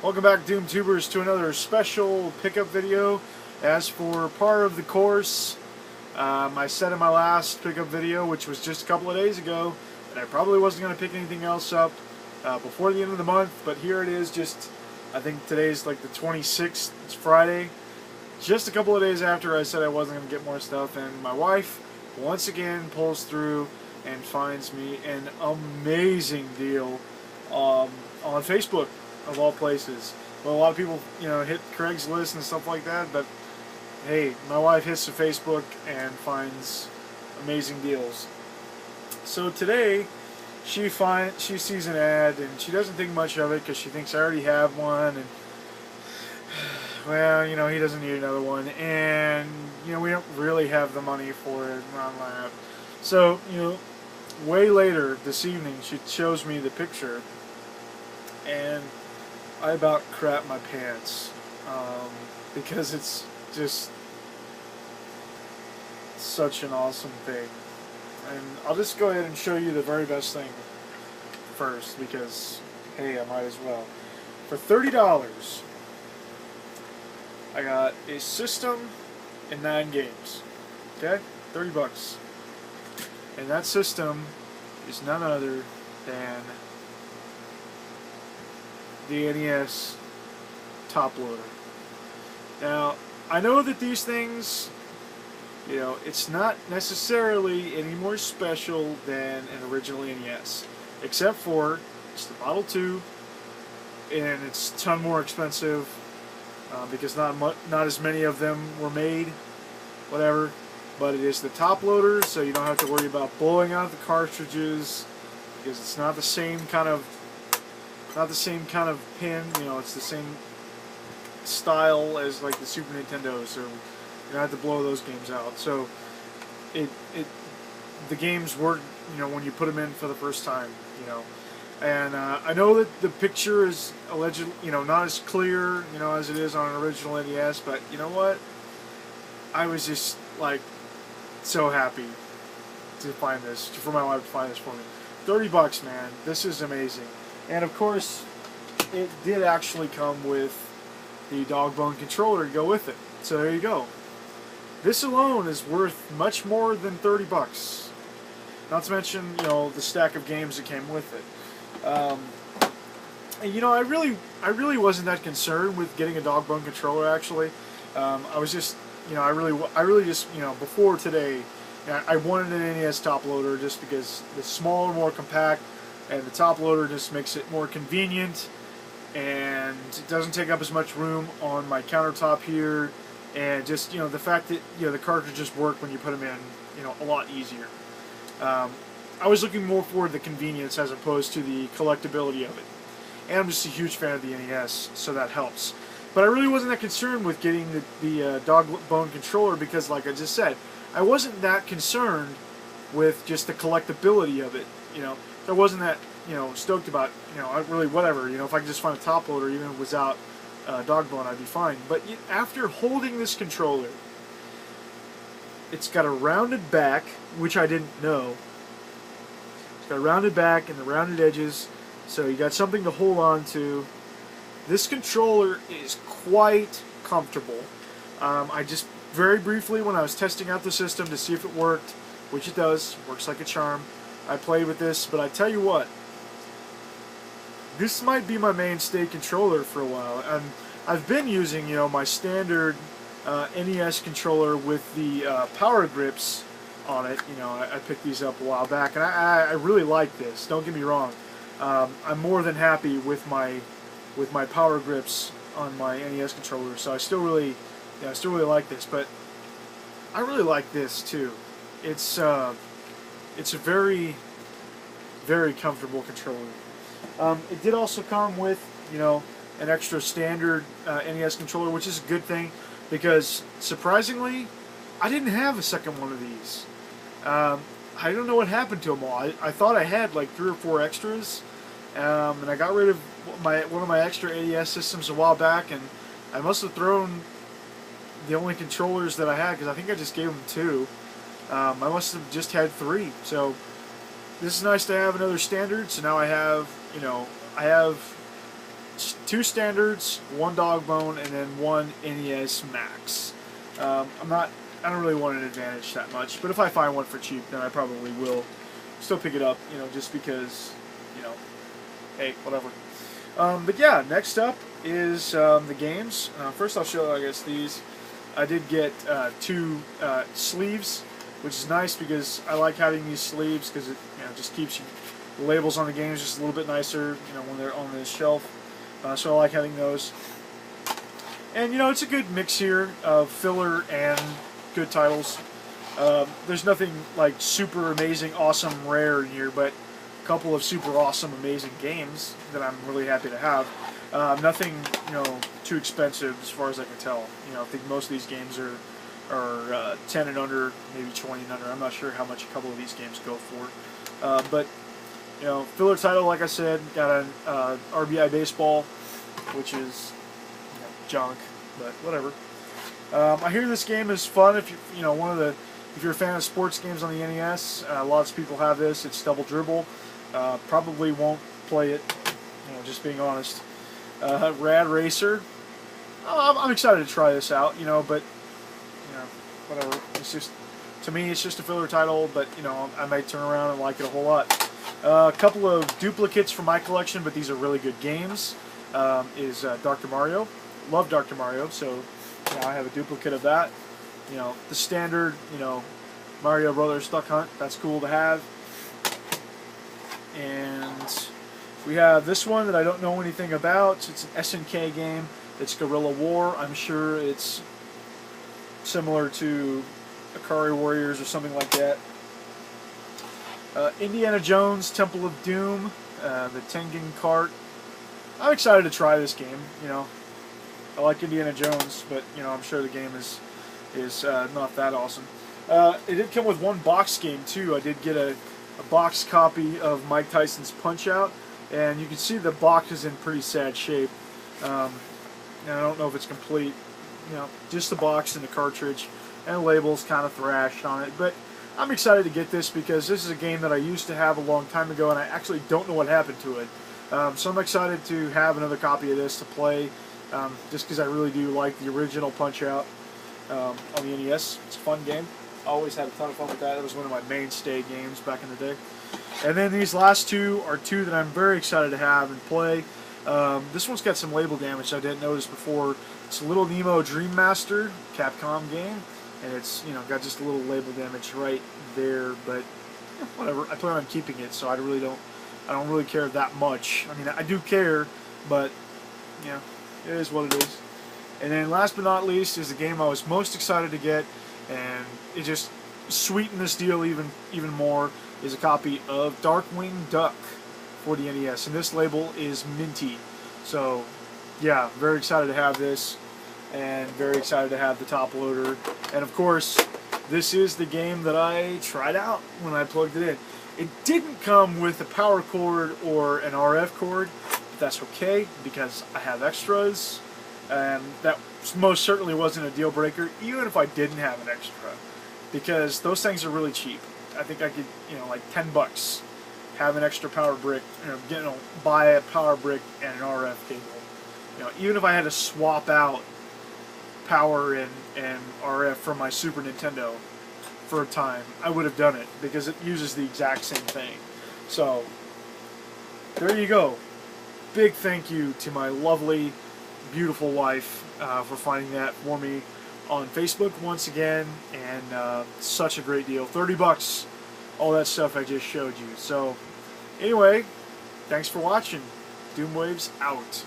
Welcome back, DoomTubers, to another special pickup video. As for part of the course, I said in my last pickup video, which was just a couple of days ago, that I probably wasn't going to pick anything else up before the end of the month, but here it is. I think today's like the 26th, it's Friday. Just a couple of days after I said I wasn't going to get more stuff, and my wife once again pulls through and finds me an amazing deal on Facebook, of all places. Well, a lot of people, hit Craigslist and stuff like that, but hey, my wife hits the Facebook and finds amazing deals. So today, she sees an ad and she doesn't think much of it because she thinks I already have one, and well, he doesn't need another one, and we don't really have the money for it around that. So, way later this evening, she shows me the picture, and I about crap my pants because it's just such an awesome thing. And I'll just go ahead and show you the very best thing first because, hey, I might as well. For $30, I got a system and 9 games. Okay? 30 bucks. And that system is none other than the NES top loader. Now, I know that these things, it's not necessarily any more special than an original NES, except for it's the Model 2, and it's a ton more expensive because not as many of them were made, whatever. But it is the top loader, so you don't have to worry about blowing out the cartridges because it's not the same kind of pin, it's the same style as like the Super Nintendo, so you don't have to blow those games out. So the games work, when you put them in for the first time, And I know that the picture is allegedly, not as clear, as it is on an original NES, but you know what? I was just like so happy to find this, for my wife to find this for me. 30 bucks, man. This is amazing. And of course, it did actually come with the dog bone controller to go with it. So there you go. This alone is worth much more than 30 bucks. Not to mention, the stack of games that came with it. And I really wasn't that concerned with getting a dog bone controller. Actually, I was just, I really just, before today, I wanted an NES top loader just because it's smaller, more compact. And the top loader just makes it more convenient, and it doesn't take up as much room on my countertop here, and just the fact that the cartridges work when you put them in a lot easier. I was looking more for the convenience as opposed to the collectability of it, and I'm just a huge fan of the NES, so that helps. But I really wasn't that concerned with getting the dog bone controller because, like I just said, I wasn't that concerned with just the collectability of it. I wasn't that, stoked about, I really, whatever, if I could just find a top loader, even if it was out dog bone, I'd be fine. But after holding this controller, it's got a rounded back, which I didn't know. It's got a rounded back and the rounded edges, so you got something to hold on to. This controller is quite comfortable. I just, very briefly, when I was testing out the system to see if it worked, which it does, works like a charm, I played with this, but I tell you what, this might be my mainstay controller for a while. And I've been using, my standard NES controller with the power grips on it. I picked these up a while back, and I really like this. Don't get me wrong. I'm more than happy with my power grips on my NES controller, so I still really like this. But I really like this too. It's a very, very comfortable controller. It did also come with, an extra standard NES controller, which is a good thing because, surprisingly, I didn't have a second one of these. I don't know what happened to them all. I thought I had like 3 or 4 extras, and I got rid of one of my extra NES systems a while back, and I must have thrown the only controllers that I had because I think I just gave them 2. I must have just had 3. So this is nice to have another standard. So now I have, I have 2 standards, 1 dog bone, and then 1 NES Max. I don't really want an Advantage that much, but if I find one for cheap, then I probably will still pick it up, you know, just because, you know, hey, whatever. But yeah, next up is the games. First I'll show, I guess, these. I did get 2 sleeves, which is nice because I like having these sleeves because it, you know, just keeps the labels on the games just a little bit nicer, you know, when they're on the shelf. So I like having those. And, you know, it's a good mix here of filler and good titles. There's nothing like super amazing, awesome, rare in here, but a couple of super awesome, amazing games that I'm really happy to have. Nothing, you know, too expensive as far as I can tell. You know, I think most of these games are 10 and under, maybe 20 and under. I'm not sure how much a couple of these games go for. But, you know, filler title, like I said, got an RBI baseball, which is, you know, junk, but whatever. I hear this game is fun if you know, if you're a fan of sports games on the NES. Lots of people have this. It's Double Dribble. Probably won't play it, you know, just being honest. Rad Racer. I'm excited to try this out, you know, but, you know, whatever. It's just, to me, it's just a filler title, but, you know, I might turn around and like it a whole lot. A couple of duplicates from my collection, but these are really good games. Is Dr. Mario. Love Dr. Mario, so, you know, I have a duplicate of that. You know, the standard, you know, Mario Brothers Duck Hunt. That's cool to have. And we have this one that I don't know anything about. It's an SNK game. It's Guerrilla War. I'm sure it's similar to Akari Warriors or something like that. Indiana Jones Temple of Doom, the Tengen cart. I'm excited to try this game. You know, I like Indiana Jones, but, you know, I'm sure the game is not that awesome. It did come with 1 box game too. I did get a box copy of Mike Tyson's Punch-Out, and you can see the box is in pretty sad shape. And I don't know if it's complete. You know, just the box and the cartridge, and the labels kind of thrashed on it. But I'm excited to get this because this is a game that I used to have a long time ago, and I actually don't know what happened to it. So I'm excited to have another copy of this to play, just because I really do like the original Punch-Out on the NES. It's a fun game. I always had a ton of fun with that. That was one of my mainstay games back in the day. And then these last 2 are 2 that I'm very excited to have and play. This one's got some label damage I didn't notice before. It's a Little Nemo Dream Master Capcom game, and it's, you know, got just a little label damage right there, but whatever. I plan on keeping it, so I don't really care that much. I mean, I do care, but, you know, it is what it is. And then last but not least is the game I was most excited to get, and it just sweetened this deal even more, is a copy of Darkwing Duck for the NES, and this label is minty. So yeah, very excited to have this, and very excited to have the top loader. And of course, this is the game that I tried out when I plugged it in. It didn't come with a power cord or an RF cord, but that's okay because I have extras, and that most certainly wasn't a deal breaker, even if I didn't have an extra, because those things are really cheap. I think I could, you know, like 10 bucks, have an extra power brick, you know, buy a power brick and an RF cable. You know, even if I had to swap out power and RF from my Super Nintendo for a time, I would have done it because it uses the exact same thing. So there you go. Big thank you to my lovely, beautiful wife for finding that for me on Facebook once again, and such a great deal. 30 bucks, all that stuff I just showed you. So anyway, thanks for watching. Doomwaves out.